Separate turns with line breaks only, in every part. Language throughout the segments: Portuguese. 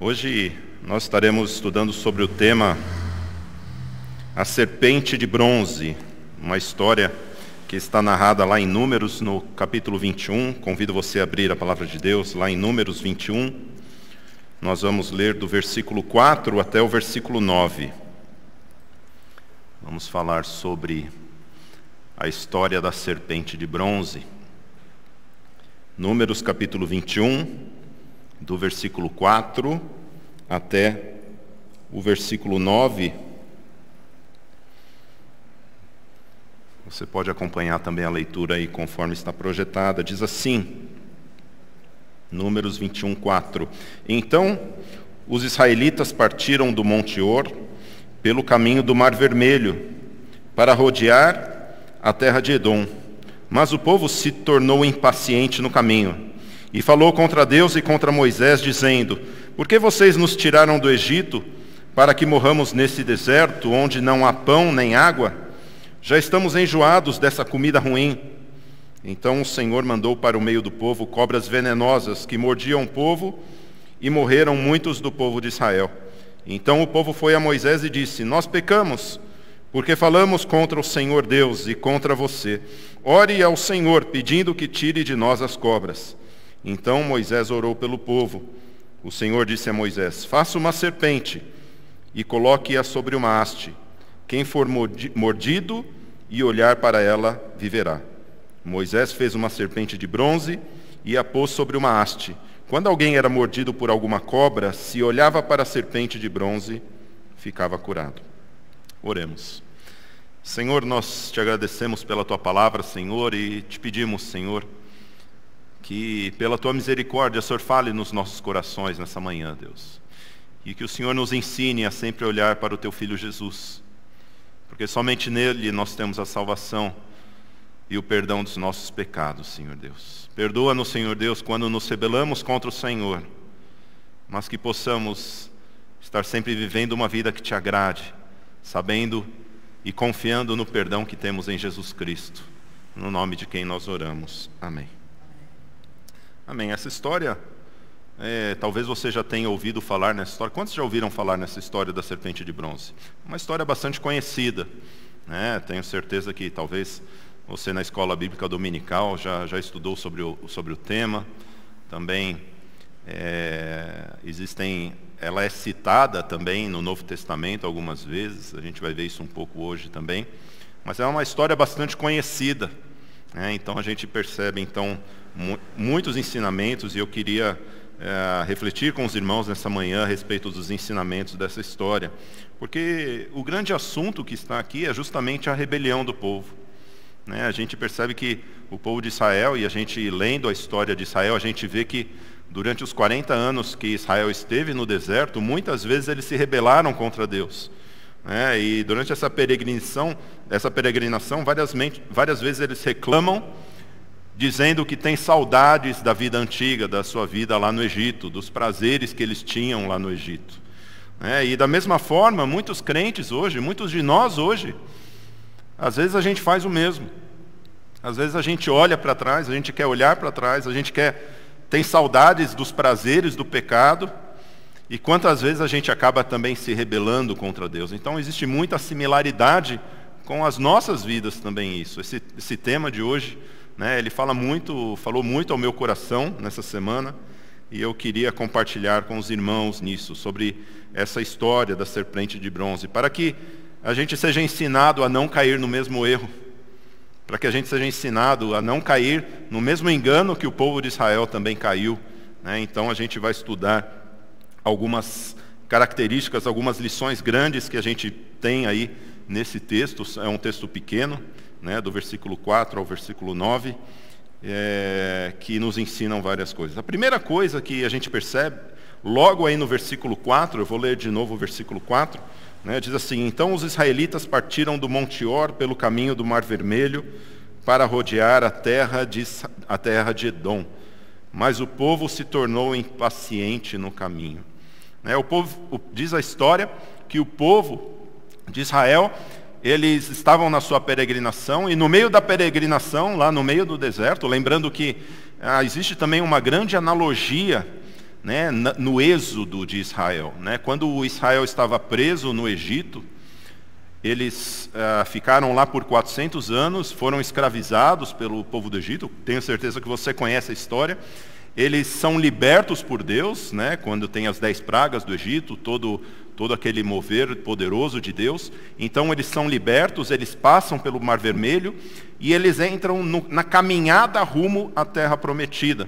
Hoje nós estaremos estudando sobre o tema A Serpente de Bronze, uma história que está narrada lá em Números, no capítulo 21. Convido você a abrir a palavra de Deus lá em Números 21. Nós vamos ler do versículo 4 até o versículo 9. Vamos falar sobre a história da serpente de bronze. Números capítulo 21, do versículo 4 até o versículo 9. Você pode acompanhar também a leitura aí conforme está projetada. Diz assim, Números 21, 4. Então os israelitas partiram do Monte Or pelo caminho do Mar Vermelho para rodear a terra de Edom. Mas o povo se tornou impaciente no caminho e falou contra Deus e contra Moisés, dizendo: por que vocês nos tiraram do Egito para que morramos nesse deserto, onde não há pão nem água? Já estamos enjoados dessa comida ruim. Então o Senhor mandou para o meio do povo cobras venenosas que mordiam o povo, e morreram muitos do povo de Israel. Então o povo foi a Moisés e disse: nós pecamos, porque falamos contra o Senhor Deus e contra você. Ore ao Senhor, pedindo que tire de nós as cobras. Então Moisés orou pelo povo. O Senhor disse a Moisés: faça uma serpente e coloque-a sobre uma haste. Quem for mordido e olhar para ela, viverá. Moisés fez uma serpente de bronze e a pôs sobre uma haste. Quando alguém era mordido por alguma cobra, se olhava para a serpente de bronze, ficava curado. Oremos. Senhor, nós te agradecemos pela tua palavra, Senhor, e te pedimos, Senhor, que pela tua misericórdia, Senhor, fale nos nossos corações nessa manhã, Deus. E que o Senhor nos ensine a sempre olhar para o teu Filho Jesus, porque somente nele nós temos a salvação e o perdão dos nossos pecados, Senhor Deus. Perdoa-nos, Senhor Deus, quando nos rebelamos contra o Senhor, mas que possamos estar sempre vivendo uma vida que te agrade, sabendo e confiando no perdão que temos em Jesus Cristo, no nome de quem nós oramos. Amém. Amém. Essa história, talvez você já tenha ouvido falar nessa história. Quantos já ouviram falar nessa história da serpente de bronze? Uma história bastante conhecida, né? Tenho certeza que talvez você na escola bíblica dominical já estudou sobre o tema. Também ela é citada também no Novo Testamento algumas vezes. A gente vai ver isso um pouco hoje também. Mas é uma história bastante conhecida, né? Então a gente percebe muitos ensinamentos, e eu queria refletir com os irmãos nessa manhã a respeito dos ensinamentos dessa história, porque o grande assunto que está aqui é justamente a rebelião do povo, né? A gente percebe que o povo de Israel, e a gente lendo a história de Israel, a gente vê que durante os 40 anos que Israel esteve no deserto, muitas vezes eles se rebelaram contra Deus, né? E durante essa peregrinação, várias vezes eles reclamam, dizendo que tem saudades da vida antiga, da sua vida lá no Egito, dos prazeres que eles tinham lá no Egito. E da mesma forma, muitos crentes hoje, muitos de nós hoje, às vezes a gente faz o mesmo. Às vezes a gente olha para trás, a gente quer olhar para trás, a gente tem saudades dos prazeres do pecado, e quantas vezes a gente acaba também se rebelando contra Deus. Então existe muita similaridade com as nossas vidas também isso. Esse tema de hoje, né, ele falou muito ao meu coração nessa semana, e eu queria compartilhar com os irmãos nisso, sobre essa história da serpente de bronze, para que a gente seja ensinado a não cair no mesmo erro, para que a gente seja ensinado a não cair no mesmo engano que o povo de Israel também caiu, né? Então a gente vai estudar algumas características, algumas lições grandes que a gente tem aí nesse texto. É um texto pequeno, né, do versículo 4 ao versículo 9, que nos ensinam várias coisas. A primeira coisa que a gente percebe, logo aí no versículo 4, eu vou ler de novo o versículo 4, né, diz assim: então os israelitas partiram do Monte Or pelo caminho do Mar Vermelho para rodear a terra de Edom, mas o povo se tornou impaciente no caminho. Diz a história que o povo de Israel, eles estavam na sua peregrinação, e no meio da peregrinação, lá no meio do deserto, lembrando que existe também uma grande analogia né, no êxodo de Israel. Né? Quando Israel estava preso no Egito, eles ficaram lá por 400 anos, foram escravizados pelo povo do Egito. Tenho certeza que você conhece a história. Eles são libertos por Deus, né, quando tem as 10 pragas do Egito, todo aquele mover poderoso de Deus. Então eles são libertos, eles passam pelo Mar Vermelho e eles entram na caminhada rumo à Terra Prometida.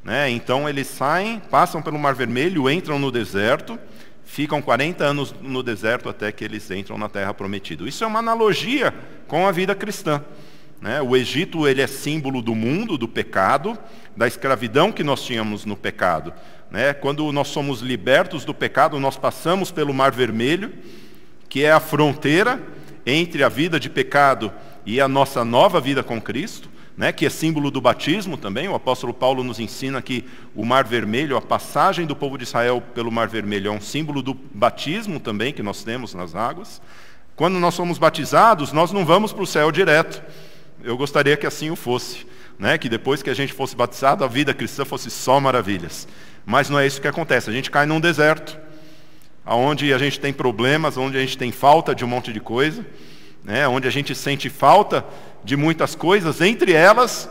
Né? Então eles saem, passam pelo Mar Vermelho, entram no deserto, ficam 40 anos no deserto até que eles entram na Terra Prometida. Isso é uma analogia com a vida cristã. Né? O Egito ele é símbolo do mundo, do pecado, da escravidão que nós tínhamos no pecado. Né? Quando nós somos libertos do pecado, nós passamos pelo Mar Vermelho, que é a fronteira entre a vida de pecado e a nossa nova vida com Cristo, né? Que é símbolo do batismo também. O apóstolo Paulo nos ensina que o Mar Vermelho, a passagem do povo de Israel pelo Mar Vermelho, é um símbolo do batismo também que nós temos nas águas. Quando nós somos batizados, nós não vamos para o céu direto. Eu gostaria que assim o fosse, né? Que depois que a gente fosse batizado, a vida cristã fosse só maravilhas. Mas não é isso que acontece. A gente cai num deserto, onde a gente tem problemas, onde a gente tem falta de um monte de coisa, né? Onde a gente sente falta de muitas coisas, entre elas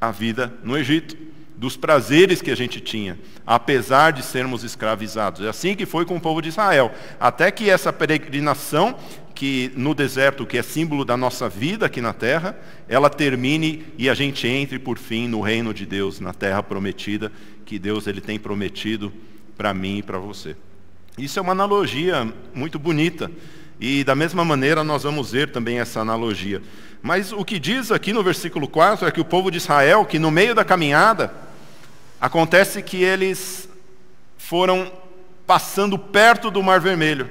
a vida no Egito, dos prazeres que a gente tinha, apesar de sermos escravizados. É assim que foi com o povo de Israel, até que essa peregrinação que no deserto, que é símbolo da nossa vida aqui na terra, ela termine e a gente entre por fim no reino de Deus, na terra prometida, que Deus ele tem prometido para mim e para você. Isso é uma analogia muito bonita, e da mesma maneira nós vamos ver também essa analogia. Mas o que diz aqui no versículo 4 é que o povo de Israel, que no meio da caminhada, acontece que eles foram passando perto do Mar Vermelho.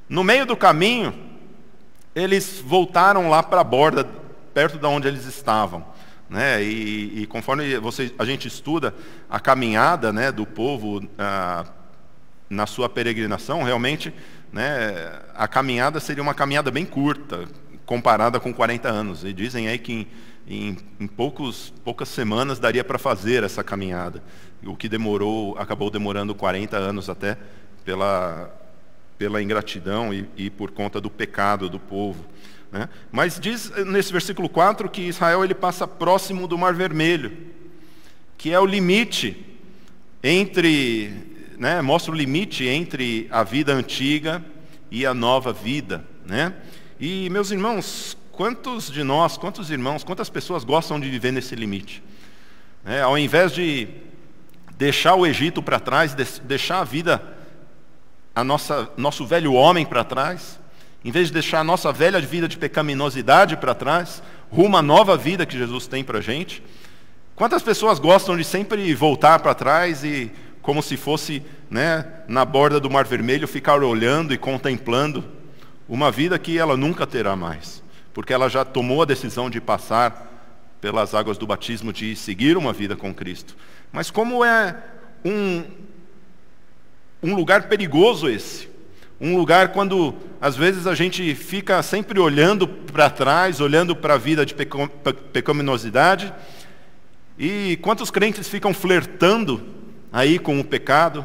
No meio do caminho, eles voltaram lá para a borda, perto de onde eles estavam. Né? E conforme a gente estuda a caminhada, né, do povo na sua peregrinação, realmente, né, a caminhada seria uma caminhada bem curta, comparada com 40 anos. E dizem aí que em poucas semanas daria para fazer essa caminhada. O que acabou demorando 40 anos até pela ingratidão e por conta do pecado do povo. Né? Mas diz nesse versículo 4 que Israel ele passa próximo do Mar Vermelho, que é o limite entre, né, mostra o limite entre a vida antiga e a nova vida. Né? E, meus irmãos, quantos de nós, quantos irmãos, quantas pessoas gostam de viver nesse limite? Ao invés de deixar o Egito para trás, deixar a vida, nosso velho homem para trás, em vez de deixar a nossa velha vida de pecaminosidade para trás, rumo à nova vida que Jesus tem para a gente, quantas pessoas gostam de sempre voltar para trás e, como se fosse, né, na borda do Mar Vermelho, ficar olhando e contemplando uma vida que ela nunca terá mais, porque ela já tomou a decisão de passar pelas águas do batismo, de seguir uma vida com Cristo. Mas como é um lugar perigoso esse, um lugar quando às vezes a gente fica sempre olhando para trás, olhando para a vida de pecaminosidade, e quantos crentes ficam flertando aí com o pecado,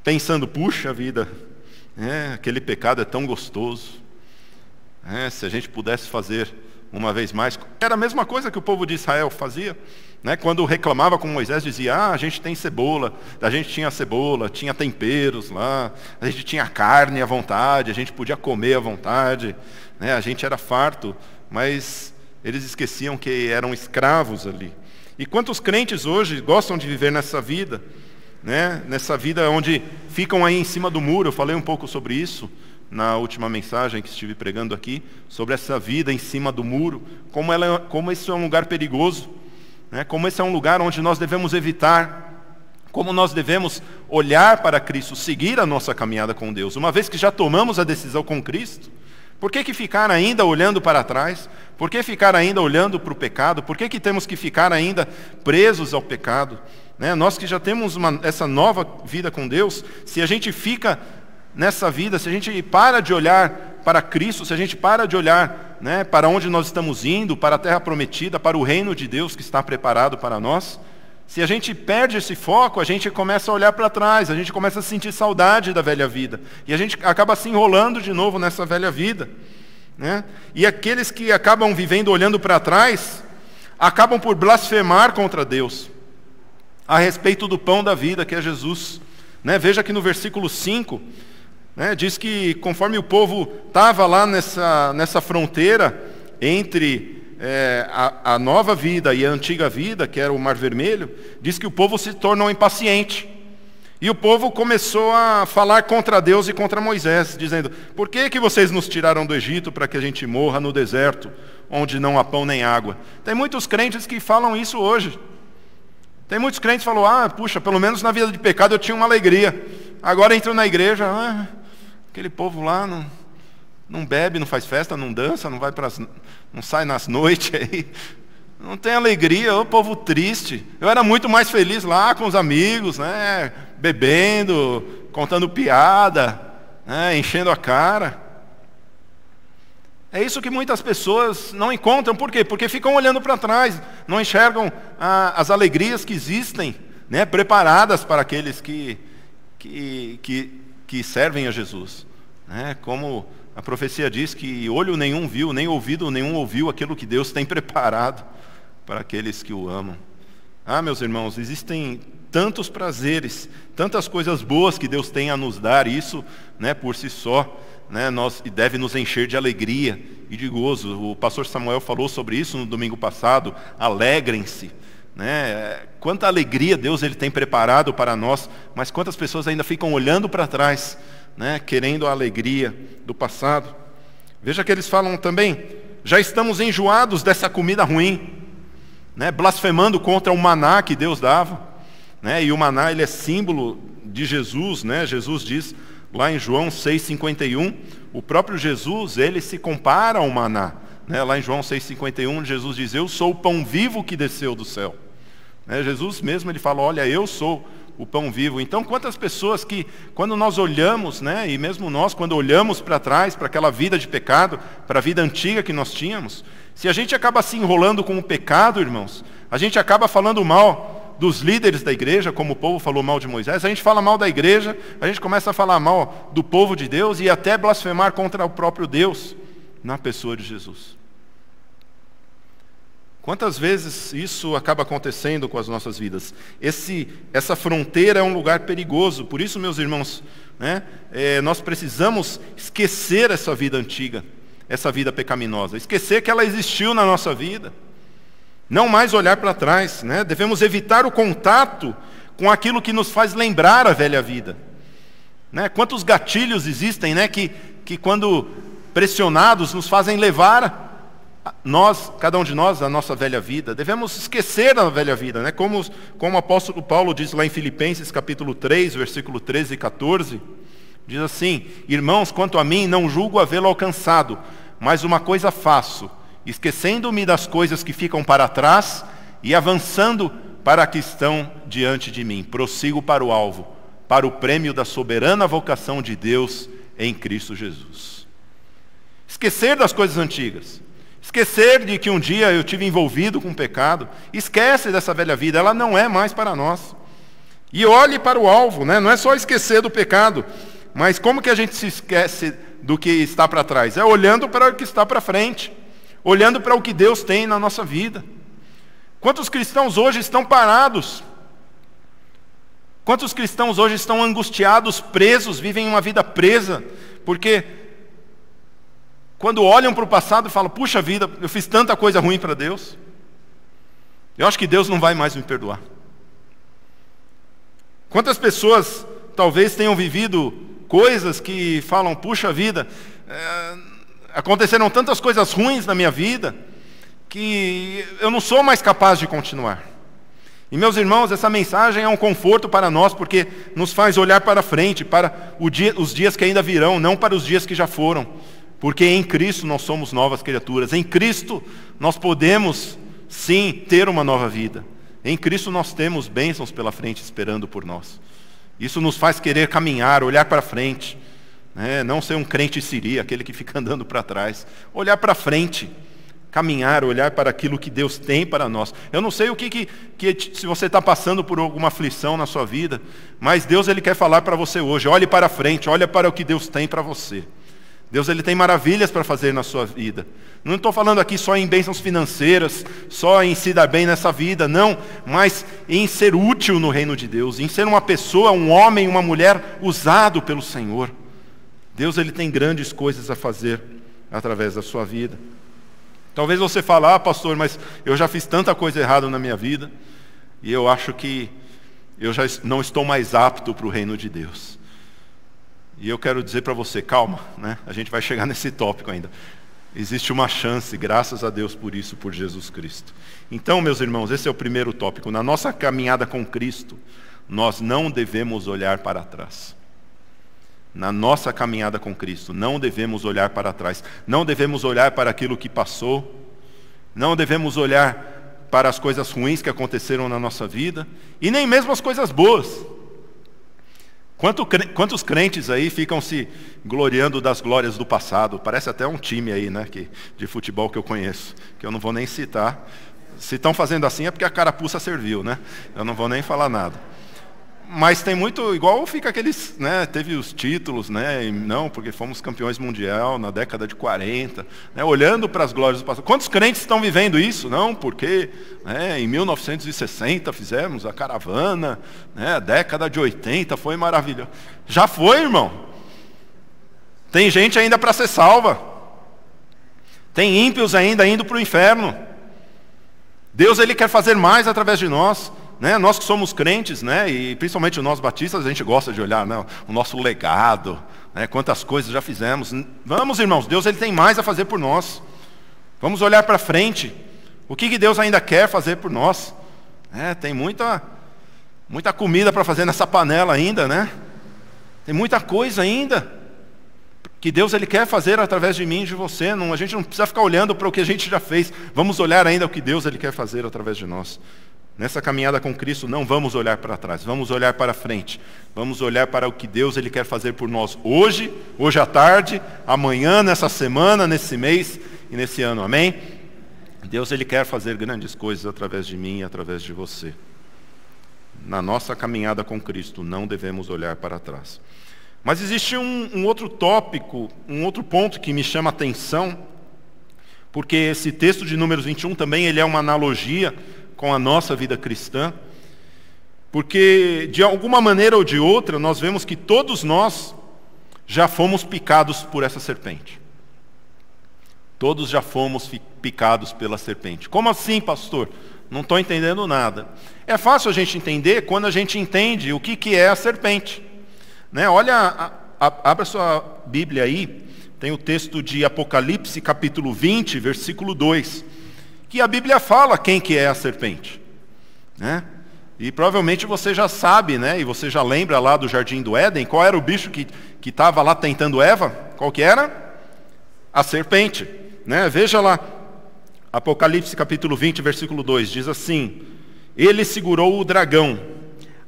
pensando, puxa vida, aquele pecado é tão gostoso, se a gente pudesse fazer uma vez mais. Era a mesma coisa que o povo de Israel fazia, né? Quando reclamava com Moisés, dizia, a gente tem cebola, a gente tinha cebola, tinha temperos lá, a gente tinha carne à vontade, a gente podia comer à vontade, né? A gente era farto, mas eles esqueciam que eram escravos ali. E quantos crentes hoje gostam de viver nessa vida, né? Nessa vida onde ficam aí em cima do muro. Eu falei um pouco sobre isso na última mensagem que estive pregando aqui, sobre essa vida em cima do muro, como isso é um lugar perigoso, né? Como esse é um lugar onde nós devemos evitar, como nós devemos olhar para Cristo, seguir a nossa caminhada com Deus. Uma vez que já tomamos a decisão com Cristo, por que ficar ainda olhando para trás? Por que ficar ainda olhando para o pecado? Por que temos que ficar ainda presos ao pecado? Né? Nós que já temos essa nova vida com Deus, se a gente fica nessa vida, se a gente para de olhar para Cristo, se a gente para de olhar, né, para onde nós estamos indo, para a terra prometida, para o reino de Deus que está preparado para nós, Se a gente perde esse foco, a gente começa a olhar para trás, a gente começa a sentir saudade da velha vida. E a gente acaba se enrolando de novo nessa velha vida, né? E aqueles que acabam vivendo olhando para trás, acabam por blasfemar contra Deus, a respeito do pão da vida, que é Jesus, né? Veja que no versículo 5, né, diz que conforme o povo estava lá nessa fronteira entre a nova vida e a antiga vida, que era o Mar Vermelho, diz que o povo se tornou impaciente. E o povo começou a falar contra Deus e contra Moisés, dizendo: por que vocês nos tiraram do Egito para que a gente morra no deserto, onde não há pão nem água? Tem muitos crentes que falam isso hoje. Tem muitos crentes que falam: puxa, pelo menos na vida de pecado eu tinha uma alegria. Agora entro na igreja, aquele povo lá não bebe, não faz festa, não dança, não sai nas noites aí. Não tem alegria, o povo triste. Eu era muito mais feliz lá com os amigos, né? Bebendo, contando piada, né? Enchendo a cara. É isso que muitas pessoas não encontram. Por quê? Porque ficam olhando para trás, não enxergam as alegrias que existem, né? Preparadas para aqueles que servem a Jesus, né? Como a profecia diz que olho nenhum viu, nem ouvido nenhum ouviu aquilo que Deus tem preparado para aqueles que o amam. Meus irmãos, existem tantos prazeres, tantas coisas boas que Deus tem a nos dar, isso, né, por si só, né, e deve nos encher de alegria e de gozo. O pastor Samuel falou sobre isso no domingo passado. Alegrem-se, né? Quanta alegria Deus ele tem preparado para nós, mas quantas pessoas ainda ficam olhando para trás, né, querendo a alegria do passado. Veja que eles falam também: já estamos enjoados dessa comida ruim, né, blasfemando contra o maná que Deus dava, né, e o maná ele é símbolo de Jesus, né? Jesus diz lá em João 6,51, o próprio Jesus ele se compara ao maná, né? Lá em João 6,51 Jesus diz: eu sou o pão vivo que desceu do céu, né? Jesus mesmo ele fala: olha, eu sou o pão vivo. Então quantas pessoas que quando nós olhamos, né, e mesmo nós quando olhamos para trás, para aquela vida de pecado, para a vida antiga que nós tínhamos, se a gente acaba se enrolando com o pecado, irmãos, a gente acaba falando mal dos líderes da igreja, como o povo falou mal de Moisés, a gente fala mal da igreja, a gente começa a falar mal do povo de Deus e até blasfemar contra o próprio Deus, na pessoa de Jesus. Quantas vezes isso acaba acontecendo com as nossas vidas? Essa fronteira é um lugar perigoso, por isso, meus irmãos, né, nós precisamos esquecer essa vida antiga, essa vida pecaminosa, esquecer que ela existiu na nossa vida, não mais olhar para trás, né? Devemos evitar o contato com aquilo que nos faz lembrar a velha vida, né? Quantos gatilhos existem, né, que quando pressionados nos fazem levar cada um de nós, a nossa velha vida. Devemos esquecer da velha vida, né? Como o apóstolo Paulo diz lá em Filipenses capítulo 3, versículo 13 e 14, diz assim: irmãos, quanto a mim, não julgo havê-lo alcançado, mas uma coisa faço, esquecendo-me das coisas que ficam para trás e avançando para as que estão diante de mim, prossigo para o alvo, para o prêmio da soberana vocação de Deus em Cristo Jesus. Esquecer das coisas antigas, esquecer de que um dia eu tive envolvido com o pecado, esquece dessa velha vida, ela não é mais para nós. E olhe para o alvo, né? Não é só esquecer do pecado, mas como que a gente se esquece do que está para trás? É olhando para o que está para frente, olhando para o que Deus tem na nossa vida. Quantos cristãos hoje estão parados? Quantos cristãos hoje estão angustiados, presos, vivem uma vida presa, porque quando olham para o passado e falam: puxa vida, eu fiz tanta coisa ruim para Deus, eu acho que Deus não vai mais me perdoar. Quantas pessoas talvez tenham vivido coisas que falam: puxa vida, aconteceram tantas coisas ruins na minha vida, que eu não sou mais capaz de continuar. E meus irmãos, essa mensagem é um conforto para nós, porque nos faz olhar para frente, para os dias que ainda virão, não para os dias que já foram. Porque em Cristo nós somos novas criaturas. Em Cristo nós podemos, sim, ter uma nova vida. Em Cristo nós temos bênçãos pela frente esperando por nós. Isso nos faz querer caminhar, olhar para frente, né? Não ser um crente siri, aquele que fica andando para trás. Olhar para frente, caminhar, olhar para aquilo que Deus tem para nós. Eu não sei o que se você está passando por alguma aflição na sua vida, mas Deus Ele quer falar para você hoje. Olhe para frente, olhe para o que Deus tem para você. Deus Ele tem maravilhas para fazer na sua vida. Não estou falando aqui só em bênçãos financeiras, só em se dar bem nessa vida, não, mas em ser útil no reino de Deus, em ser uma pessoa, um homem, uma mulher usado pelo Senhor. Deus Ele tem grandes coisas a fazer através da sua vida. Talvez você fale, pastor, mas eu já fiz tanta coisa errada na minha vida, e eu acho que eu já não estou mais apto para o reino de Deus. E eu quero dizer para você, calma, né? A gente vai chegar nesse tópico ainda. Existe uma chance, graças a Deus por isso, por Jesus Cristo. Então, meus irmãos, esse é o primeiro tópico. Na nossa caminhada com Cristo, nós não devemos olhar para trás. Na nossa caminhada com Cristo, não devemos olhar para trás. Não devemos olhar para aquilo que passou. Não devemos olhar para as coisas ruins que aconteceram na nossa vida. E nem mesmo as coisas boas. Quantos crentes aí ficam se gloriando das glórias do passado? Parece até um time aí, né, de futebol que eu conheço, que eu não vou nem citar. Se estão fazendo assim é porque a carapuça serviu, né? Eu não vou nem falar nada. Mas tem muito, igual fica aqueles, né, teve os títulos, né, e não, porque fomos campeões mundial na década de 40, né, olhando para as glórias do passado. Quantos crentes estão vivendo isso? Não, porque né, em 1960 fizemos a caravana, né, a década de 80 foi maravilhosa. Já foi, irmão. Tem gente ainda para ser salva. Tem ímpios ainda indo para o inferno. Deus Ele quer fazer mais através de nós. Né? Nós que somos crentes, né? E principalmente nós batistas, a gente gosta de olhar, né, o nosso legado, né, quantas coisas já fizemos. Vamos, irmãos, Deus Ele tem mais a fazer por nós. Vamos olhar para frente. O que Deus ainda quer fazer por nós? Tem muita comida para fazer nessa panela ainda, né? Tem muita coisa ainda que Deus Ele quer fazer através de mim e de você. A gente não precisa ficar olhando para o que a gente já fez. Vamos olhar ainda o que Deus Ele quer fazer através de nós. Nessa caminhada com Cristo, não vamos olhar para trás, vamos olhar para frente. Vamos olhar para o que Deus Ele quer fazer por nós hoje à tarde, amanhã, nessa semana, nesse mês e nesse ano. Amém? Deus Ele quer fazer grandes coisas através de mim e através de você. Na nossa caminhada com Cristo, não devemos olhar para trás. Mas existe um outro tópico, um outro ponto que me chama a atenção, porque esse texto de Números 21 também ele é uma analogia com a nossa vida cristã, porque de alguma maneira ou de outra nós vemos que todos nós já fomos picados por essa serpente. Todos já fomos picados pela serpente. Como assim, pastor? Não estou entendendo nada. É fácil a gente entender quando a gente entende o que é a serpente. Né? Olha, abra sua Bíblia aí, tem o texto de Apocalipse capítulo 20, versículo 2. Que a Bíblia fala quem que é a serpente, né? E provavelmente você já sabe, né? E você já lembra lá do Jardim do Éden, qual era o bicho que estava lá tentando Eva? Qual que era? A serpente, né? Veja lá, Apocalipse capítulo 20, versículo 2, diz assim: ele segurou o dragão,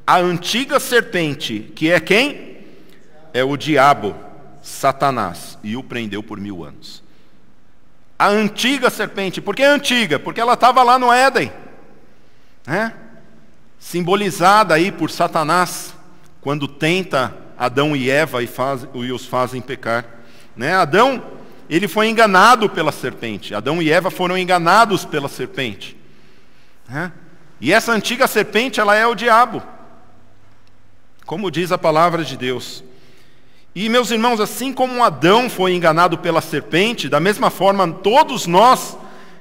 a antiga serpente, que é quem? É o diabo, Satanás, e o prendeu por 1000 anos. A antiga serpente. Por que antiga? Porque ela estava lá no Éden, né? Simbolizada aí por Satanás, quando tenta Adão e Eva e os fazem pecar, né? Adão, ele foi enganado pela serpente. Adão e Eva foram enganados pela serpente, né? E essa antiga serpente, ela é o diabo, como diz a palavra de Deus. E, meus irmãos, assim como Adão foi enganado pela serpente, da mesma forma todos nós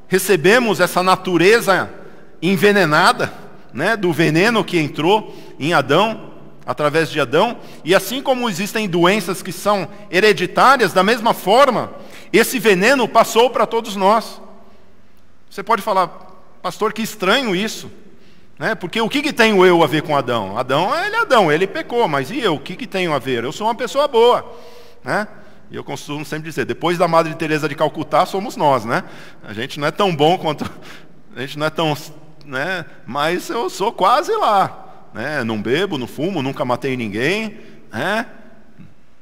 recebemos essa natureza envenenada, né, do veneno que entrou em Adão, através de Adão. E assim como existem doenças que são hereditárias, da mesma forma, esse veneno passou para todos nós. Você pode falar, pastor, que estranho isso. Né? Porque o que tem o eu a ver com Adão? Adão, ele pecou, mas e eu? O que tenho a ver? Eu sou uma pessoa boa. Né? E eu costumo sempre dizer, depois da Madre Teresa de Calcutá, somos nós. Né? A gente não é tão bom quanto... A gente não é tão... Né? Mas eu sou quase lá. Né? Não bebo, não fumo, nunca matei ninguém. Né?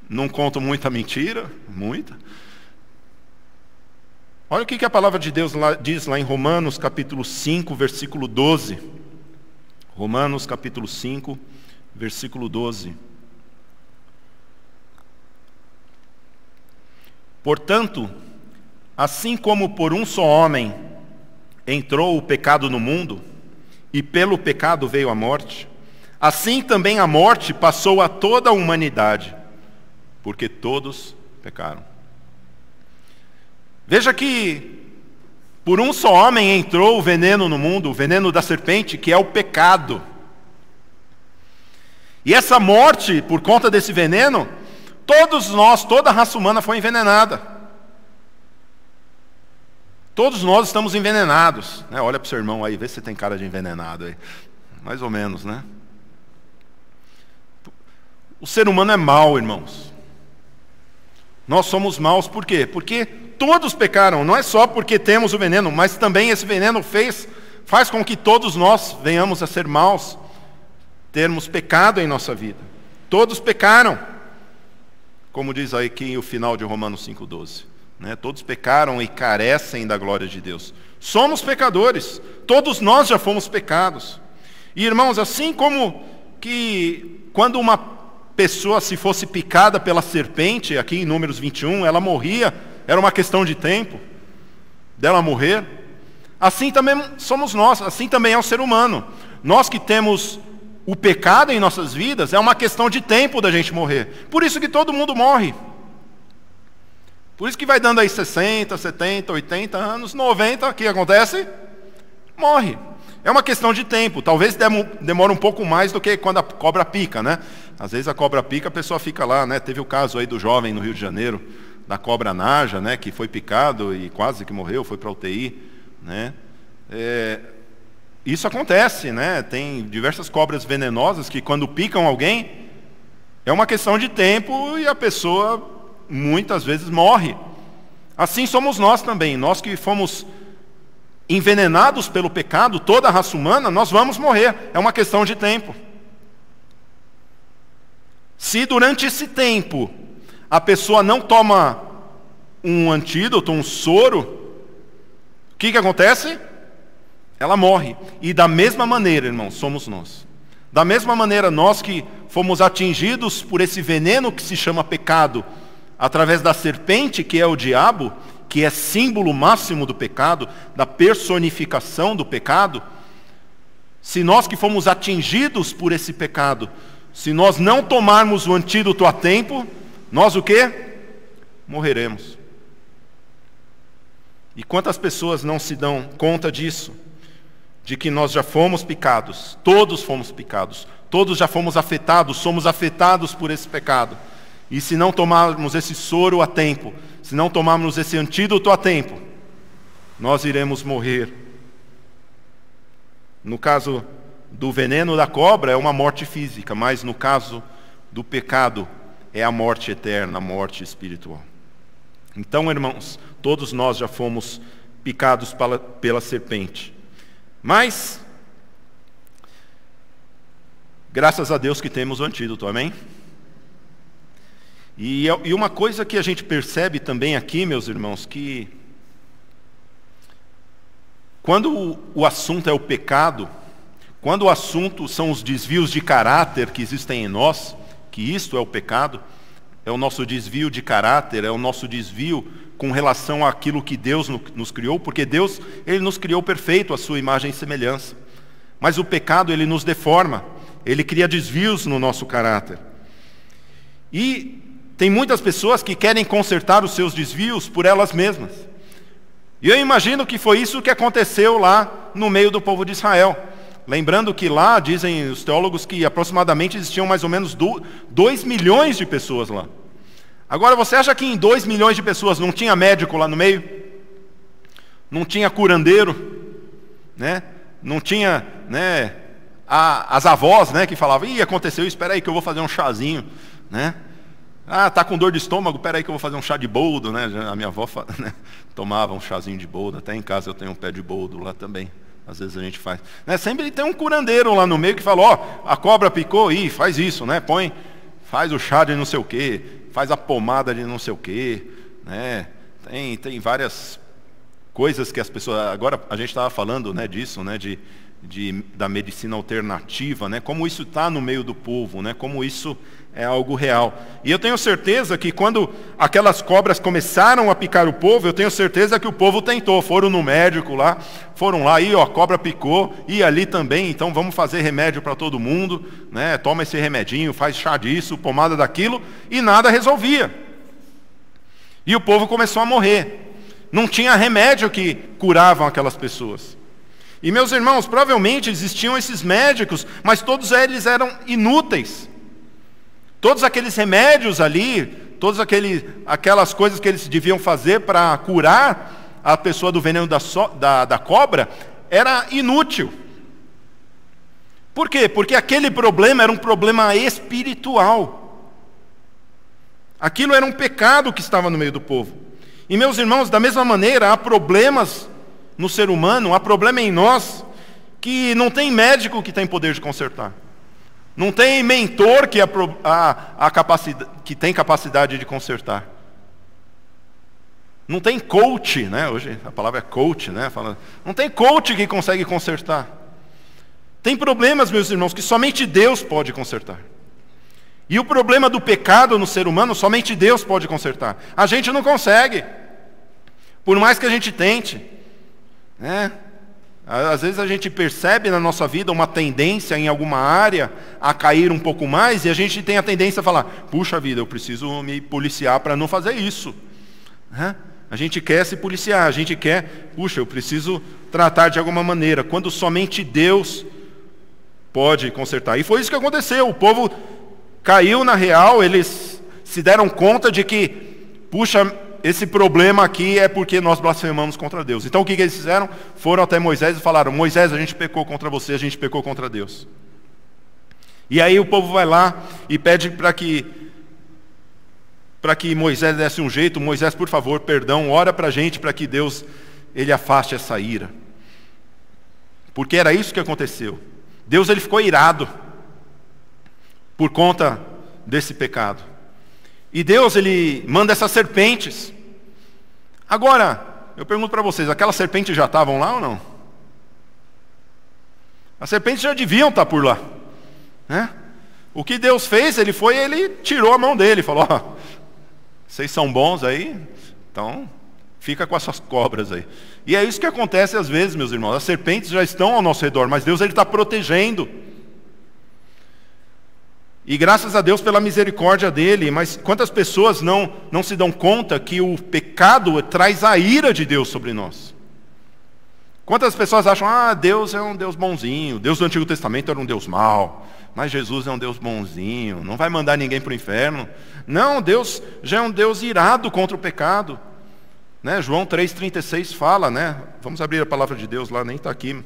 Não conto muita mentira. Muita. Olha o que a palavra de Deus diz lá em Romanos capítulo 5, versículo 12. Romanos capítulo 5, versículo 12. Portanto, assim como por um só homem entrou o pecado no mundo, e pelo pecado veio a morte, assim também a morte passou a toda a humanidade, porque todos pecaram. Veja que por um só homem entrou o veneno no mundo, o veneno da serpente, que é o pecado. E essa morte, por conta desse veneno, todos nós, toda a raça humana foi envenenada. Todos nós estamos envenenados, né? Olha para o seu irmão aí, vê se tem cara de envenenado aí. Mais ou menos, né? O ser humano é mau, irmãos. Nós somos maus por quê? Porque todos pecaram, não é só porque temos o veneno, mas também esse veneno faz com que todos nós venhamos a ser maus, termos pecado em nossa vida. Todos pecaram, como diz aí aqui o final de Romanos 5,12. Né? Todos pecaram e carecem da glória de Deus. Somos pecadores, todos nós já fomos pecados. E irmãos, assim como que quando uma pessoa se fosse picada pela serpente, aqui em Números 21, ela morria, era uma questão de tempo dela morrer, assim também somos nós, assim também é o ser humano. Nós que temos o pecado em nossas vidas, é uma questão de tempo da gente morrer. Por isso que todo mundo morre. Por isso que vai dando aí 60, 70, 80 anos, 90, o que acontece? Morre. É uma questão de tempo. Talvez demore um pouco mais do que quando a cobra pica, né? Às vezes a cobra pica, a pessoa fica lá, né? Teve o caso aí do jovem no Rio de Janeiro, da cobra naja, né? Que foi picado e quase que morreu, foi para a UTI, né? Isso acontece, né? Tem diversas cobras venenosas que quando picam alguém, é uma questão de tempo e a pessoa muitas vezes morre. Assim somos nós também, nós que fomos envenenados pelo pecado, toda a raça humana, nós vamos morrer, é uma questão de tempo. Se durante esse tempo a pessoa não toma um antídoto, um soro, o que acontece? Ela morre. E da mesma maneira, irmãos, somos nós. Da mesma maneira, nós que fomos atingidos por esse veneno que se chama pecado, através da serpente, que é o diabo, que é símbolo máximo do pecado, da personificação do pecado, se nós que fomos atingidos por esse pecado, se nós não tomarmos o antídoto a tempo, nós o quê? Morreremos. E quantas pessoas não se dão conta disso? De que nós já fomos picados, todos fomos picados, todos já fomos afetados, somos afetados por esse pecado. E se não tomarmos esse soro a tempo, se não tomarmos esse antídoto a tempo, nós iremos morrer. No caso do veneno da cobra é uma morte física, mas no caso do pecado é a morte eterna, a morte espiritual. Então, irmãos, todos nós já fomos picados pela serpente. Mas, graças a Deus que temos o antídoto, amém? E uma coisa que a gente percebe também aqui, meus irmãos, que quando o assunto é o pecado, quando o assunto são os desvios de caráter que existem em nós, que isto é o pecado, é o nosso desvio de caráter, é o nosso desvio com relação àquilo que Deus nos criou, porque Deus, Ele nos criou perfeito, à sua imagem e semelhança. Mas o pecado, ele nos deforma, ele cria desvios no nosso caráter. E tem muitas pessoas que querem consertar os seus desvios por elas mesmas. E eu imagino que foi isso que aconteceu lá no meio do povo de Israel. Lembrando que lá, dizem os teólogos, que aproximadamente existiam mais ou menos 2 milhões de pessoas lá. Agora, você acha que em 2 milhões de pessoas não tinha médico lá no meio? Não tinha curandeiro? Né? Não tinha, né, as avós, né, que falavam, aconteceu, espera aí que eu vou fazer um chazinho, né? Tá com dor de estômago, espera aí que eu vou fazer um chá de boldo, né? A minha avó né, tomava um chazinho de boldo, até em casa eu tenho um pé de boldo lá também. Às vezes a gente faz. Né? Sempre tem um curandeiro lá no meio que fala, a cobra picou, faz isso, né? Faz o chá de não sei o quê, faz a pomada de não sei o quê, né? Tem várias coisas que as pessoas... Agora a gente estava falando, né, disso, né, da medicina alternativa, né, como isso está no meio do povo, né, como isso é algo real. E eu tenho certeza que quando aquelas cobras começaram a picar o povo, eu tenho certeza que o povo tentou, foram no médico lá, foram lá, e ó, a cobra picou, e ali também, então vamos fazer remédio para todo mundo, né, toma esse remedinho, faz chá disso, pomada daquilo, e nada resolvia. E o povo começou a morrer. Não tinha remédio que curavam aquelas pessoas. E meus irmãos, provavelmente existiam esses médicos, mas todos eles eram inúteis. Todos aqueles remédios ali, todas aquelas coisas que eles deviam fazer para curar a pessoa do veneno da cobra, era inútil. Por quê? Porque aquele problema era um problema espiritual. Aquilo era um pecado que estava no meio do povo. E meus irmãos, da mesma maneira, há problemas no ser humano, há problema em nós, que não tem médico que tem poder de consertar. Não tem mentor que tem capacidade de consertar. Não tem coach, né? Hoje a palavra é coach, né? Não tem coach que consegue consertar. Tem problemas, meus irmãos, que somente Deus pode consertar. E o problema do pecado no ser humano, somente Deus pode consertar. A gente não consegue. Por mais que a gente tente, né? Às vezes a gente percebe na nossa vida uma tendência em alguma área a cair um pouco mais, e a gente tem a tendência a falar, puxa vida, eu preciso me policiar para não fazer isso. Né? A gente quer se policiar, a gente quer, puxa, eu preciso tratar de alguma maneira, quando somente Deus pode consertar. E foi isso que aconteceu, o povo caiu na real, eles se deram conta de que, puxa, esse problema aqui é porque nós blasfemamos contra Deus. Então o que eles fizeram? Foram até Moisés e falaram, Moisés, a gente pecou contra você, a gente pecou contra Deus. E aí o povo vai lá e pede para que Moisés desse um jeito, Moisés, por favor, perdão, ora para a gente para que Deus, ele afaste essa ira. Porque era isso que aconteceu. Deus, ele ficou irado por conta desse pecado. E Deus, ele manda essas serpentes. Agora, eu pergunto para vocês, aquelas serpentes já estavam lá ou não? As serpentes já deviam estar por lá, né? O que Deus fez, ele tirou a mão dele, falou, ó, vocês são bons aí, então fica com essas cobras aí. E é isso que acontece às vezes, meus irmãos, as serpentes já estão ao nosso redor, mas Deus, ele está protegendo. E graças a Deus pela misericórdia dele, mas quantas pessoas não se dão conta que o pecado traz a ira de Deus sobre nós? Quantas pessoas acham, Deus é um Deus bonzinho, Deus do Antigo Testamento era um Deus mau, mas Jesus é um Deus bonzinho, não vai mandar ninguém para o inferno. Não, Deus já é um Deus irado contra o pecado. Né? João 3,36 fala, né? Vamos abrir a palavra de Deus lá, nem está aqui,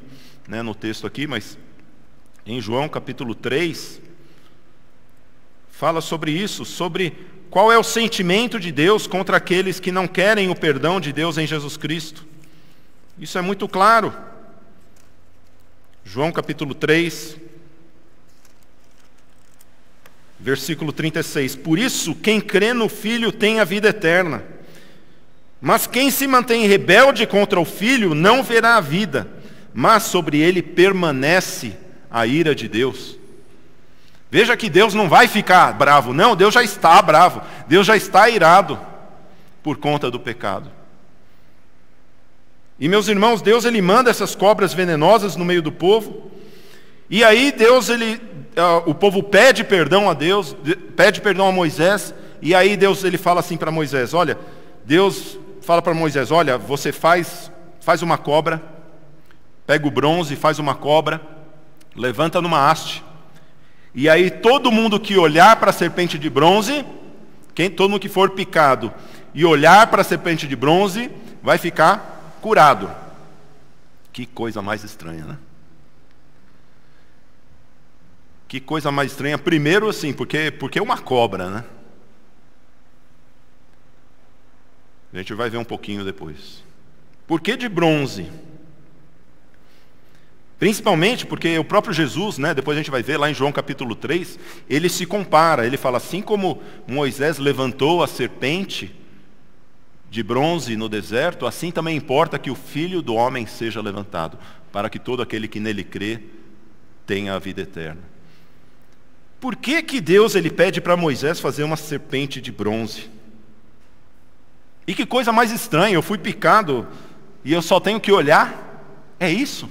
né, no texto aqui, mas em João capítulo 3... fala sobre isso, sobre qual é o sentimento de Deus contra aqueles que não querem o perdão de Deus em Jesus Cristo. Isso é muito claro. João capítulo 3, versículo 36. Por isso, quem crê no Filho tem a vida eterna. Mas quem se mantém rebelde contra o Filho não verá a vida, mas sobre ele permanece a ira de Deus. Veja que Deus não vai ficar bravo, não, Deus já está bravo, Deus já está irado por conta do pecado. E meus irmãos, Deus, ele manda essas cobras venenosas no meio do povo, e aí Deus, o povo pede perdão a Deus, pede perdão a Moisés, e aí Deus, ele fala assim para Moisés, olha, Deus fala para Moisés, olha, você faz uma cobra, pega o bronze, faz uma cobra, levanta numa haste, e aí todo mundo que olhar para a serpente de bronze, todo mundo que for picado e olhar para a serpente de bronze, vai ficar curado. Que coisa mais estranha, né? Que coisa mais estranha. Primeiro assim, porque é uma cobra, né? A gente vai ver um pouquinho depois. Por que de bronze? Principalmente porque o próprio Jesus, né, depois a gente vai ver lá em João capítulo 3, ele se compara, ele fala assim como Moisés levantou a serpente de bronze no deserto, assim também importa que o Filho do Homem seja levantado, para que todo aquele que nele crê tenha a vida eterna. Por que que Deus ele pede para Moisés fazer uma serpente de bronze? E que coisa mais estranha, eu fui picado e eu só tenho que olhar? É isso?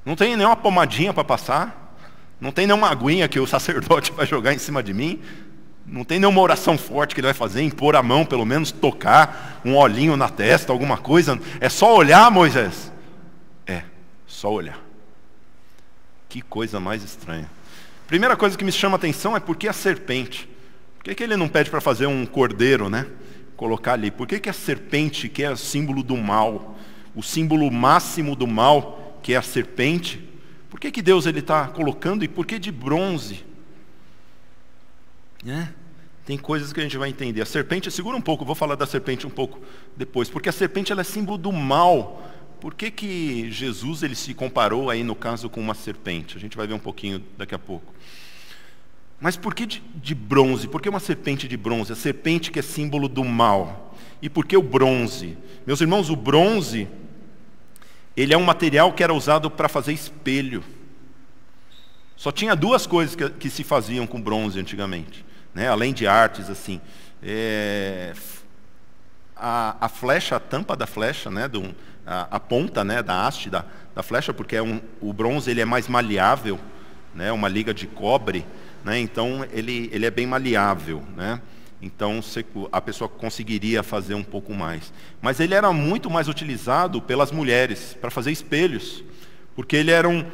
Não tem nenhuma pomadinha para passar? Não tem nenhuma aguinha que o sacerdote vai jogar em cima de mim? Não tem nenhuma oração forte que ele vai fazer, impor a mão, pelo menos tocar um olhinho na testa, alguma coisa? É só olhar, Moisés? É, só olhar. Que coisa mais estranha. Primeira coisa que me chama a atenção é por que a serpente? Por que ele não pede para fazer um cordeiro, né? Colocar ali. Por que a serpente, que é o símbolo do mal, o símbolo máximo do mal, que é a serpente, por que Deus está colocando e por que de bronze? Tem coisas que a gente vai entender. A serpente, segura um pouco, vou falar da serpente um pouco depois, porque a serpente ela é símbolo do mal. Por que Jesus ele se comparou aí no caso com uma serpente? A gente vai ver um pouquinho daqui a pouco. Mas por que de bronze? Por que uma serpente de bronze? A serpente que é símbolo do mal. E por que o bronze? Meus irmãos, o bronze, ele é um material que era usado para fazer espelho. Só tinha duas coisas que se faziam com bronze antigamente, né? Além de artes assim. A flecha, a tampa da flecha, né? A ponta, né? Da haste da flecha, porque o bronze ele é mais maleável, né? Uma liga de cobre, né? Então ele é bem maleável, né? Então a pessoa conseguiria fazer um pouco mais. Mas ele era muito mais utilizado pelas mulheres para fazer espelhos, porque ele era um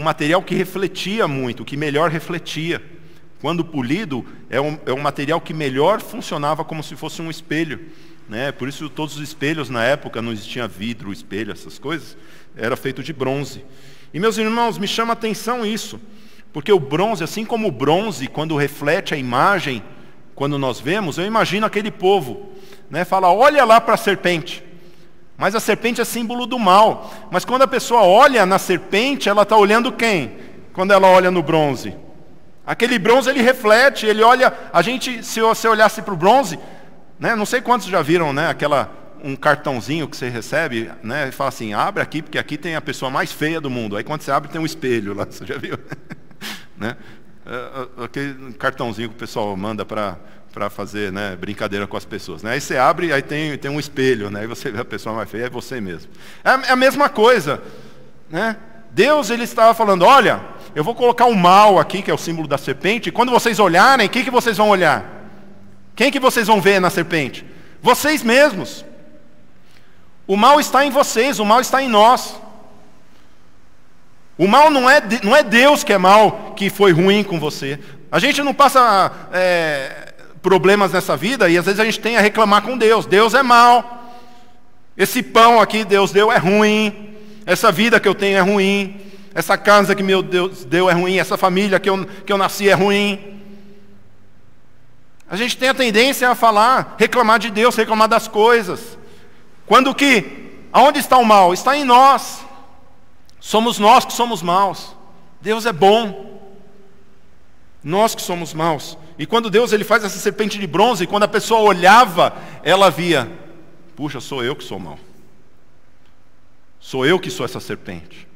material que refletia muito, que melhor refletia. Quando polido, é um material que melhor funcionava como se fosse um espelho, né? Por isso todos os espelhos na época, não existia vidro, espelho, essas coisas, era feito de bronze. E meus irmãos, me chama a atenção isso, porque o bronze, assim como o bronze, quando reflete a imagem, quando nós vemos, eu imagino aquele povo, né? Fala, olha lá para a serpente. Mas a serpente é símbolo do mal. Mas quando a pessoa olha na serpente, ela está olhando quem? Quando ela olha no bronze. Aquele bronze, ele reflete, ele olha... A gente, se você olhasse para o bronze, né, não sei quantos já viram, né, um cartãozinho que você recebe, né, e fala assim, abre aqui, porque aqui tem a pessoa mais feia do mundo. Aí quando você abre, tem um espelho lá, você já viu? Né? Aquele cartãozinho que o pessoal manda para fazer, né, brincadeira com as pessoas, né? Aí você abre, aí tem um espelho, né? Aí você vê a pessoa mais feia, é você mesmo. É a mesma coisa, né? Deus ele estava falando, olha, eu vou colocar o mal aqui, que é o símbolo da serpente, e quando vocês olharem, o que vocês vão olhar? Quem que vocês vão ver na serpente? Vocês mesmos. O mal está em vocês, o mal está em nós. O mal não é Deus que é mal, que foi ruim com você. A gente não passa problemas nessa vida e às vezes a gente tem a reclamar com Deus. Deus é mal. Esse pão aqui Deus deu é ruim. Essa vida que eu tenho é ruim. Essa casa que meu Deus deu é ruim. Essa família que eu nasci é ruim. A gente tem a tendência a falar, reclamar de Deus, reclamar das coisas. Quando aonde está o mal? Está em nós. Somos nós que somos maus. Deus é bom. Nós que somos maus. E quando Deus ele faz essa serpente de bronze, quando a pessoa olhava, ela via, puxa, sou eu que sou mau. Sou eu que sou essa serpente.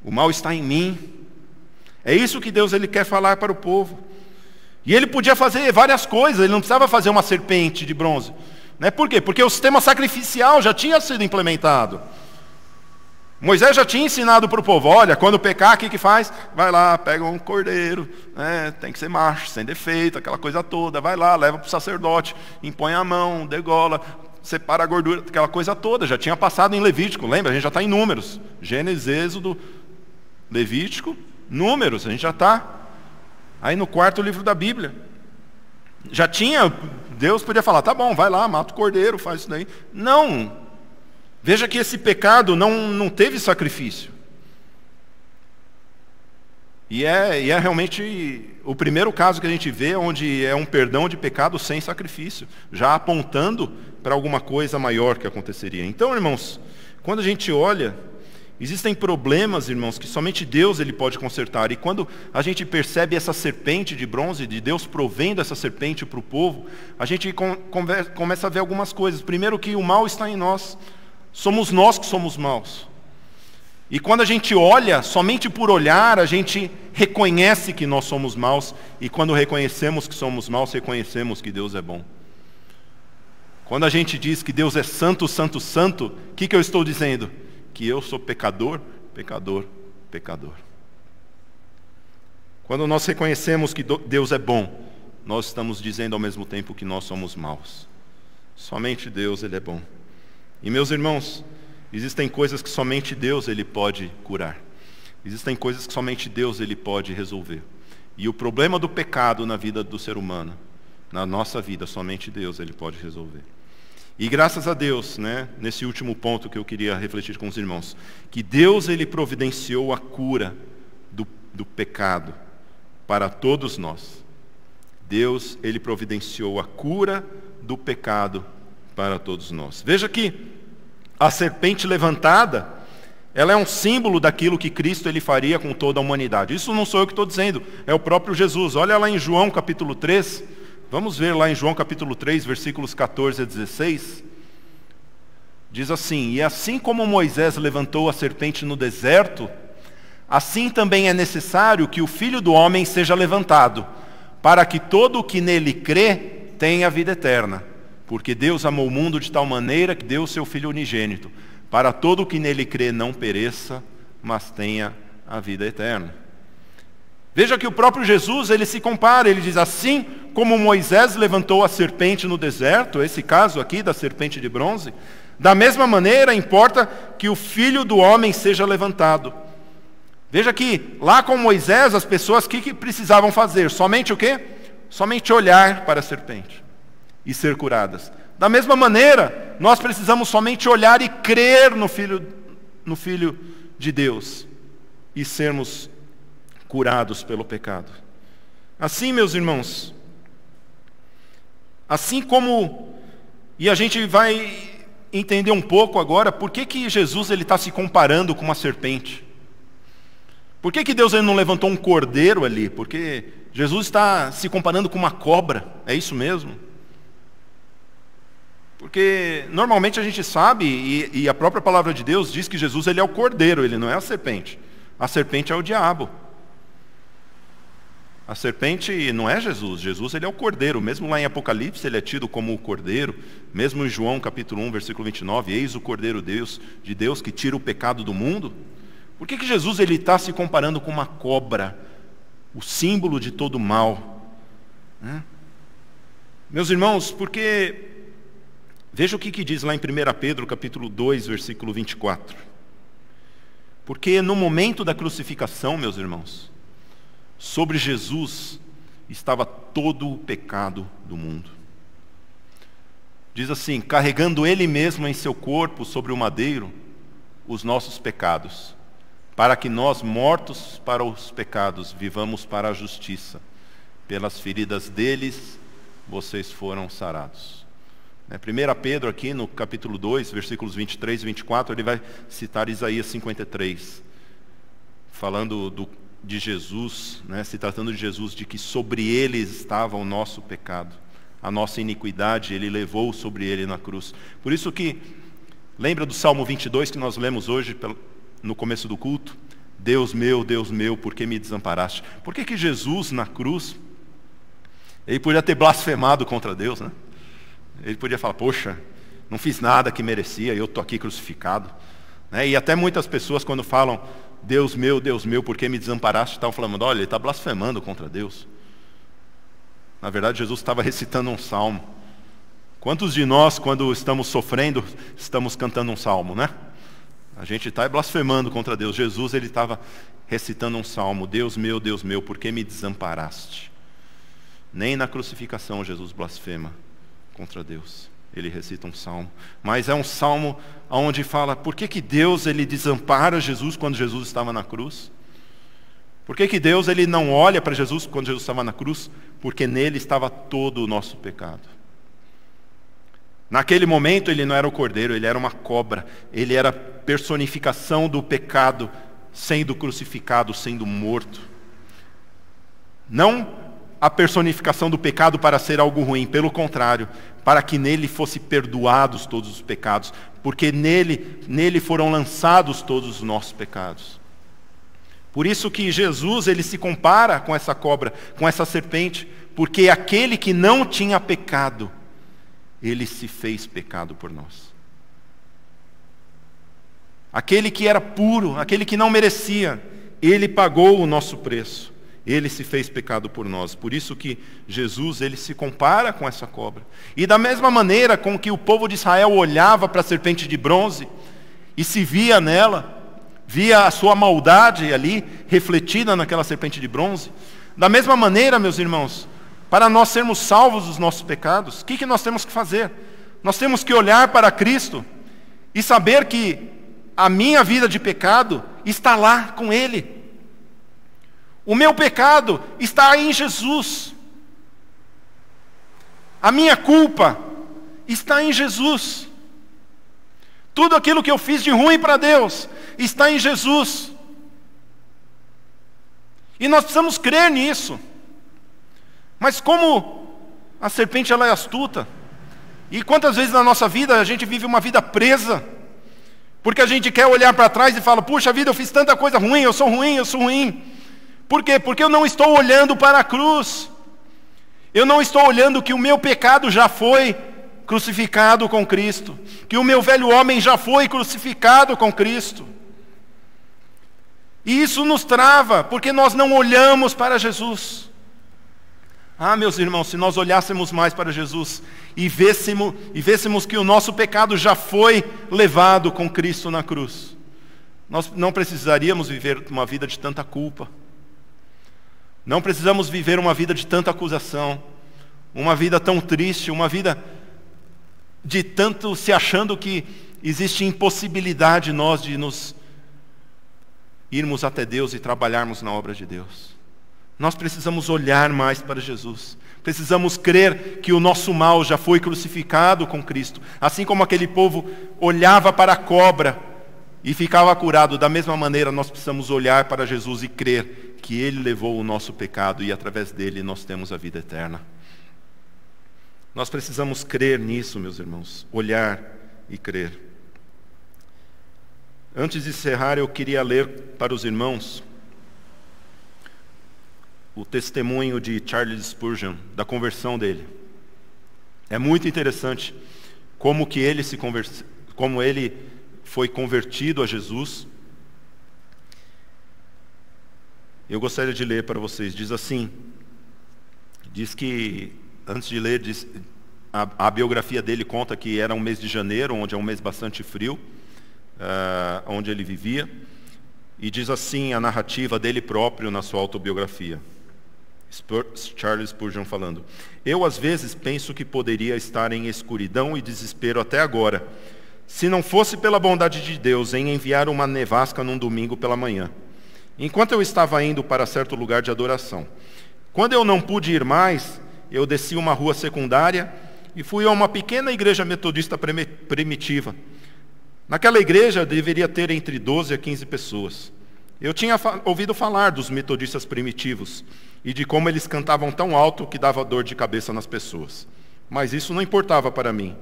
O mal está em mim. É isso que Deus ele quer falar para o povo. E ele podia fazer várias coisas, ele não precisava fazer uma serpente de bronze. Né? Por quê? Porque o sistema sacrificial já tinha sido implementado. Moisés já tinha ensinado para o povo, olha, quando pecar, o que faz? Vai lá, pega um cordeiro, né? Tem que ser macho, sem defeito, aquela coisa toda, vai lá, leva para o sacerdote, impõe a mão, degola, separa a gordura, aquela coisa toda, já tinha passado em Levítico, lembra? A gente já está em Números, Gênesis, Êxodo, Levítico, Números, a gente já está aí no quarto livro da Bíblia. Já tinha, Deus podia falar, tá bom, vai lá, mata o cordeiro, faz isso daí. Não. Veja que esse pecado não teve sacrifício. E é realmente o primeiro caso que a gente vê onde é um perdão de pecado sem sacrifício, já apontando para alguma coisa maior que aconteceria. Então, irmãos, quando a gente olha Existem problemas, irmãos, que somente Deus ele pode consertar. E quando a gente percebe essa serpente de bronze, de Deus provendo essa serpente para o povo, a gente começa a ver algumas coisas. Primeiro, que o mal está em nós. Somos nós que somos maus. E quando a gente olha, somente por olhar, a gente reconhece que nós somos maus. E quando reconhecemos que somos maus, reconhecemos que Deus é bom. Quando a gente diz que Deus é santo, santo, santo, o que eu estou dizendo? Que eu sou pecador, pecador, pecador. Quando nós reconhecemos que Deus é bom, nós estamos dizendo ao mesmo tempo que nós somos maus. Somente Deus ele é bom. E meus irmãos, existem coisas que somente Deus ele pode curar. Existem coisas que somente Deus ele pode resolver. E o problema do pecado na vida do ser humano, na nossa vida, somente Deus ele pode resolver. E graças a Deus, né, nesse último ponto que eu queria refletir com os irmãos, que Deus ele providenciou a cura do pecado para todos nós. Deus ele providenciou a cura do pecado para todos nós. Veja que a serpente levantada, ela é um símbolo daquilo que Cristo ele faria com toda a humanidade. Isso não sou eu que estou dizendo, é o próprio Jesus. Olha lá em João capítulo 3, vamos ver lá em João capítulo 3, versículos 14 a 16. Diz assim: e assim como Moisés levantou a serpente no deserto, assim também é necessário que o Filho do Homem seja levantado, para que todo o que nele crê tenha vida eterna. Porque Deus amou o mundo de tal maneira que deu o seu Filho unigênito, para todo o que nele crê não pereça, mas tenha a vida eterna. Veja que o próprio Jesus, ele se compara, ele diz: assim como Moisés levantou a serpente no deserto, esse caso aqui da serpente de bronze, da mesma maneira importa que o Filho do Homem seja levantado. Veja que lá com Moisés, as pessoas, o que precisavam fazer? Somente o quê? Somente olhar para a serpente e ser curadas. Da mesma maneira, nós precisamos somente olhar e crer no Filho de Deus e sermos curados pelo pecado. Assim, meus irmãos, assim como, e a gente vai entender um pouco agora, por que Jesus está se comparando com uma serpente? Por que Deus ele não levantou um cordeiro ali? Porque Jesus está se comparando com uma cobra, é isso mesmo? Porque normalmente a gente sabe, e a própria palavra de Deus diz que Jesus ele é o cordeiro, ele não é a serpente. A serpente é o diabo. A serpente não é Jesus, Jesus ele é o cordeiro. Mesmo lá em Apocalipse ele é tido como o cordeiro. Mesmo em João capítulo 1, versículo 29, eis o cordeiro de Deus que tira o pecado do mundo. Por que Jesus ele está se comparando com uma cobra, o símbolo de todo mal? Meus irmãos, porque veja o que diz lá em 1 Pedro capítulo 2, versículo 24. Porque no momento da crucificação, meus irmãos, sobre Jesus estava todo o pecado do mundo. Diz assim: carregando ele mesmo em seu corpo sobre o madeiro os nossos pecados, para que nós, mortos para os pecados, vivamos para a justiça. Pelas feridas deles, vocês foram sarados. 1 Pedro aqui no capítulo 2, versículos 23 e 24, ele vai citar Isaías 53, falando de Jesus, se tratando de Jesus, de que sobre ele estava o nosso pecado, a nossa iniquidade, ele levou sobre ele na cruz. Por isso que, lembra do Salmo 22 que nós lemos hoje no começo do culto? Deus meu, por que me desamparaste? Por que Jesus na cruz, ele podia ter blasfemado contra Deus, né? Ele podia falar: poxa, não fiz nada que merecia, eu estou aqui crucificado. E até muitas pessoas quando falam Deus meu, por que me desamparaste? Estavam falando: olha, ele está blasfemando contra Deus. Na verdade, Jesus estava recitando um salmo. Quantos de nós, quando estamos sofrendo, estamos cantando um salmo, né? A gente está blasfemando contra Deus. Jesus ele estava recitando um salmo: Deus meu, por que me desamparaste? Nem na crucificação Jesus blasfema contra Deus. Ele recita um salmo. Mas é um salmo onde fala: por que Deus ele desampara Jesus quando Jesus estava na cruz? Por que Deus ele não olha para Jesus quando Jesus estava na cruz? Porque nele estava todo o nosso pecado. Naquele momento ele não era o cordeiro, ele era uma cobra. Ele era a personificação do pecado, sendo crucificado, sendo morto. Não a personificação do pecado para ser algo ruim, pelo contrário, para que nele fosse perdoados todos os pecados, porque nele foram lançados todos os nossos pecados. Por isso que Jesus, ele se compara com essa cobra, com essa serpente, porque aquele que não tinha pecado, ele se fez pecado por nós. Aquele que era puro, aquele que não merecia, ele pagou o nosso preço. Ele se fez pecado por nós. Por isso que Jesus, ele se compara com essa cobra. E da mesma maneira com que o povo de Israel olhava para a serpente de bronze e se via nela, via a sua maldade ali, refletida naquela serpente de bronze, da mesma maneira, meus irmãos, para nós sermos salvos dos nossos pecados, o que nós temos que fazer? Nós temos que olhar para Cristo e saber que a minha vida de pecado está lá com Ele. O meu pecado está em Jesus. A minha culpa está em Jesus. Tudo aquilo que eu fiz de ruim para Deus está em Jesus. E nós precisamos crer nisso. Mas como a serpente ela é astuta, e quantas vezes na nossa vida a gente vive uma vida presa, porque a gente quer olhar para trás e fala, puxa vida, eu fiz tanta coisa ruim, eu sou ruim, eu sou ruim. Por quê? Porque eu não estou olhando para a cruz. Eu não estou olhando que o meu pecado já foi crucificado com Cristo, que o meu velho homem já foi crucificado com Cristo. E isso nos trava, porque nós não olhamos para Jesus. Ah, meus irmãos, se nós olhássemos mais para Jesus e vêssemos que o nosso pecado já foi levado com Cristo na cruz, nós não precisaríamos viver uma vida de tanta culpa. Não precisamos viver uma vida de tanta acusação, uma vida tão triste, uma vida de tanto se achando que existe impossibilidade nós de nos irmos até Deus e trabalharmos na obra de Deus. Nós precisamos olhar mais para Jesus. Precisamos crer que o nosso mal já foi crucificado com Cristo. Assim como aquele povo olhava para a cobra e ficava curado, da mesma maneira nós precisamos olhar para Jesus e crer que Ele levou o nosso pecado e através dele nós temos a vida eterna. Nós precisamos crer nisso, meus irmãos, olhar e crer. Antes de encerrar, eu queria ler para os irmãos o testemunho de Charles Spurgeon, da conversão dele. É muito interessante como ele foi convertido a Jesus. Eu gostaria de ler para vocês. Diz assim, diz que, antes de ler, a biografia dele conta que era um mês de janeiro, onde é um mês bastante frio, onde ele vivia, e diz assim a narrativa dele próprio na sua autobiografia. Charles Spurgeon falando: eu às vezes penso que poderia estar em escuridão e desespero até agora, se não fosse pela bondade de Deus em enviar uma nevasca num domingo pela manhã, enquanto eu estava indo para certo lugar de adoração. Quando eu não pude ir mais, eu desci uma rua secundária e fui a uma pequena igreja metodista primitiva. Naquela igreja deveria ter entre 12 a 15 pessoas. Eu tinha ouvido falar dos metodistas primitivos e de como eles cantavam tão alto que dava dor de cabeça nas pessoas. Mas isso não importava para mim.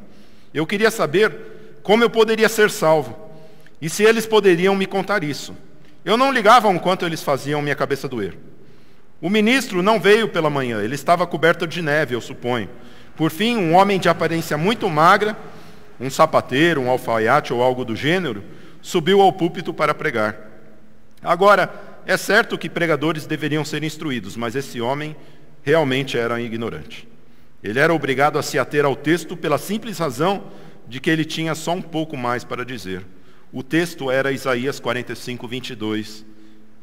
Eu queria saber como eu poderia ser salvo e se eles poderiam me contar isso. Eu não ligava o quanto eles faziam minha cabeça doer. O ministro não veio pela manhã, ele estava coberto de neve, eu suponho. Por fim, um homem de aparência muito magra, um sapateiro, um alfaiate ou algo do gênero, subiu ao púlpito para pregar. Agora, é certo que pregadores deveriam ser instruídos, mas esse homem realmente era ignorante. Ele era obrigado a se ater ao texto pela simples razão de que ele tinha só um pouco mais para dizer. O texto era Isaías 45, 22,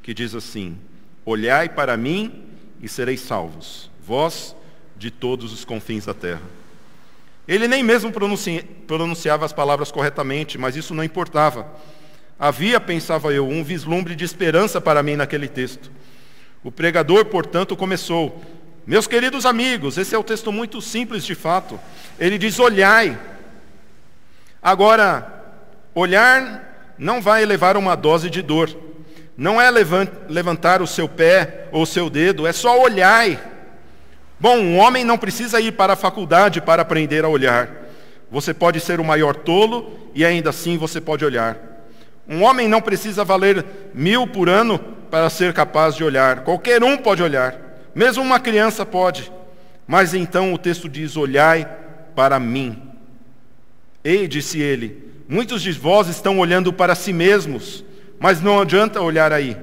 que diz assim: olhai para mim e sereis salvos, vós de todos os confins da terra. Ele nem mesmo pronunciava as palavras corretamente, mas isso não importava. Havia, pensava eu, um vislumbre de esperança para mim naquele texto. O pregador, portanto, começou: meus queridos amigos, esse é um texto muito simples de fato. Ele diz: olhai. Agora, olhar não vai levar uma dose de dor. Não é levantar o seu pé ou o seu dedo, é só olhar. Bom, um homem não precisa ir para a faculdade para aprender a olhar. Você pode ser o maior tolo e ainda assim você pode olhar. Um homem não precisa valer 1000 por ano para ser capaz de olhar. Qualquer um pode olhar. Mesmo uma criança pode. Mas então o texto diz: olhai para mim. Ei, disse ele, muitos de vós estão olhando para si mesmos, mas não adianta olhar aí.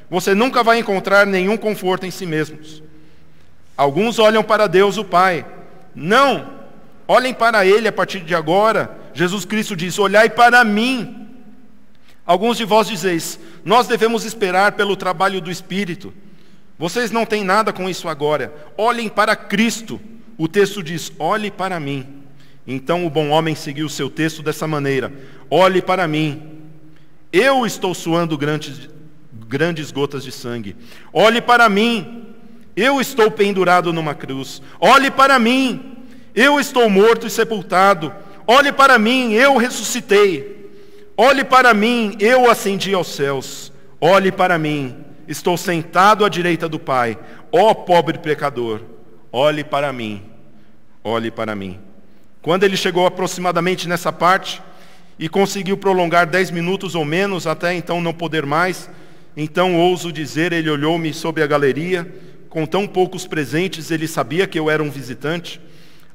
Você nunca vai encontrar nenhum conforto em si mesmos. Alguns olham para Deus o Pai. Não, olhem para Ele a partir de agora. Jesus Cristo diz: olhai para mim. Alguns de vós dizeis: nós devemos esperar pelo trabalho do Espírito. Vocês não têm nada com isso agora. Olhem para Cristo. O texto diz: olhe para mim. Então o bom homem seguiu o seu texto dessa maneira: olhe para mim. Eu estou suando grandes gotas de sangue. Olhe para mim. Eu estou pendurado numa cruz. Olhe para mim. Eu estou morto e sepultado. Olhe para mim, eu ressuscitei. Olhe para mim, eu ascendi aos céus. Olhe para mim, estou sentado à direita do Pai. Ó pobre pecador, olhe para mim. Olhe para mim. Quando ele chegou aproximadamente nessa parte e conseguiu prolongar 10 minutos ou menos, até então não poder mais, então ouso dizer, ele olhou-me sob a galeria, com tão poucos presentes, ele sabia que eu era um visitante,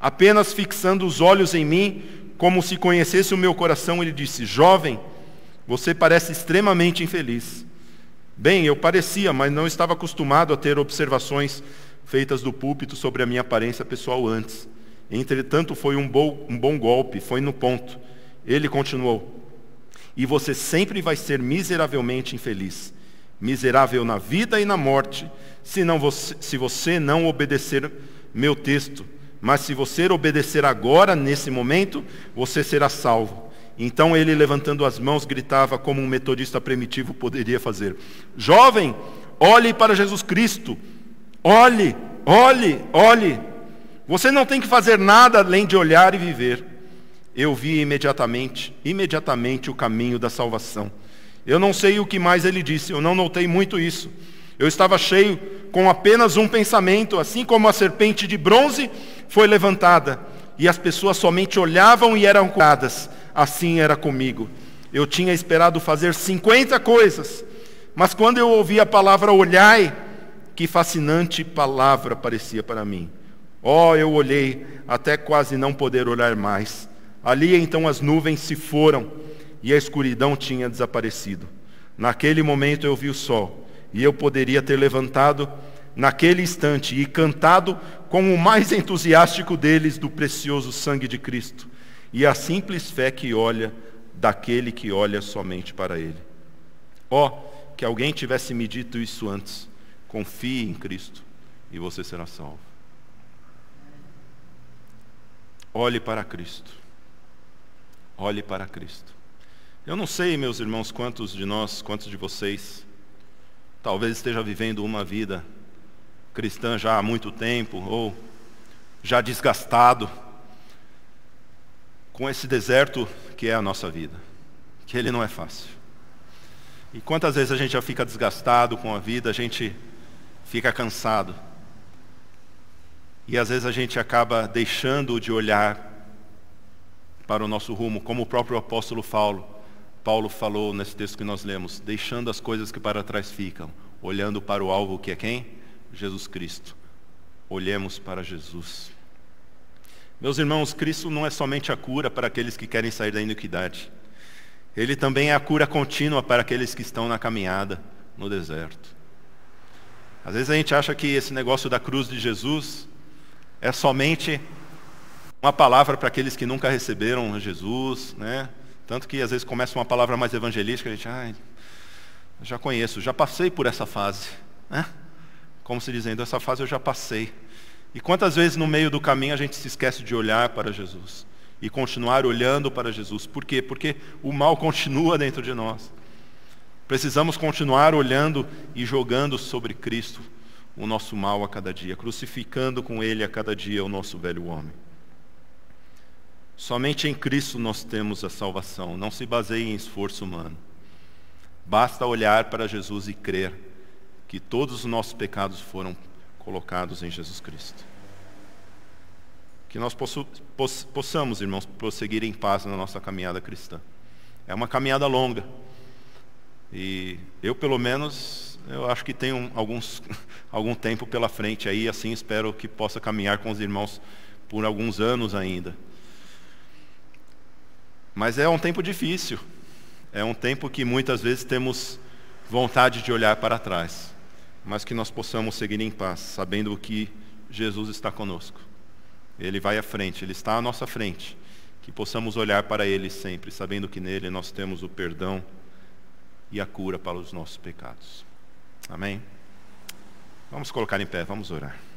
apenas fixando os olhos em mim, como se conhecesse o meu coração, ele disse: jovem, você parece extremamente infeliz. Bem, eu parecia, mas não estava acostumado a ter observações feitas do púlpito sobre a minha aparência pessoal antes. Entretanto, foi um bom golpe, foi no ponto. Ele continuou: e você sempre vai ser miseravelmente infeliz, miserável na vida e na morte, se você não obedecer meu texto. Mas se você obedecer agora, nesse momento, você será salvo. Então ele, levantando as mãos, gritava como um metodista primitivo poderia fazer: jovem, olhe para Jesus Cristo. Olhe, olhe, olhe. Você não tem que fazer nada além de olhar e viver. Eu vi imediatamente o caminho da salvação. Eu não sei o que mais ele disse, eu não notei muito isso. Eu estava cheio com apenas um pensamento, assim como a serpente de bronze foi levantada, e as pessoas somente olhavam e eram curadas. Assim era comigo. Eu tinha esperado fazer 50 coisas, mas quando eu ouvi a palavra olhai, que fascinante palavra parecia para mim. Eu olhei até quase não poder olhar mais. Ali então as nuvens se foram e a escuridão tinha desaparecido. Naquele momento eu vi o sol, e eu poderia ter levantado naquele instante e cantado com o mais entusiástico deles do precioso sangue de Cristo e a simples fé que olha daquele que olha somente para Ele. Que alguém tivesse me dito isso antes. Confie em Cristo e você será salvo. Olhe para Cristo. Olhe para Cristo. Eu não sei, meus irmãos, quantos de vocês talvez esteja vivendo uma vida cristã já há muito tempo, ou já desgastado com esse deserto que é a nossa vida, que ele não é fácil. E quantas vezes a gente já fica desgastado com a vida, a gente fica cansado. E às vezes a gente acaba deixando de olhar para o nosso rumo, como o próprio apóstolo Paulo falou nesse texto que nós lemos, deixando as coisas que para trás ficam, olhando para o alvo que é quem? Jesus Cristo. Olhemos para Jesus. Meus irmãos, Cristo não é somente a cura para aqueles que querem sair da iniquidade. Ele também é a cura contínua para aqueles que estão na caminhada, no deserto. Às vezes a gente acha que esse negócio da cruz de Jesus é somente uma palavra para aqueles que nunca receberam Jesus, né? Tanto que às vezes começa uma palavra mais evangelística, a gente, já conheço, já passei por essa fase, né? Como se dizendo, essa fase eu já passei. E quantas vezes no meio do caminho a gente se esquece de olhar para Jesus e continuar olhando para Jesus. Por quê? Porque o mal continua dentro de nós. Precisamos continuar olhando e jogando sobre Cristo o nosso mal a cada dia, crucificando com Ele a cada dia o nosso velho homem. Somente em Cristo nós temos a salvação. Não se baseie em esforço humano. Basta olhar para Jesus e crer que todos os nossos pecados foram colocados em Jesus Cristo. Que nós possamos, irmãos, prosseguir em paz na nossa caminhada cristã. É uma caminhada longa. E eu, pelo menos, eu acho que tenho algum tempo pela frente aí, assim espero que possa caminhar com os irmãos por alguns anos ainda. Mas é um tempo difícil. É um tempo que muitas vezes temos vontade de olhar para trás. Mas que nós possamos seguir em paz, sabendo que Jesus está conosco. Ele vai à frente, Ele está à nossa frente. Que possamos olhar para Ele sempre, sabendo que nele nós temos o perdão e a cura para os nossos pecados. Amém? Vamos colocar em pé, vamos orar.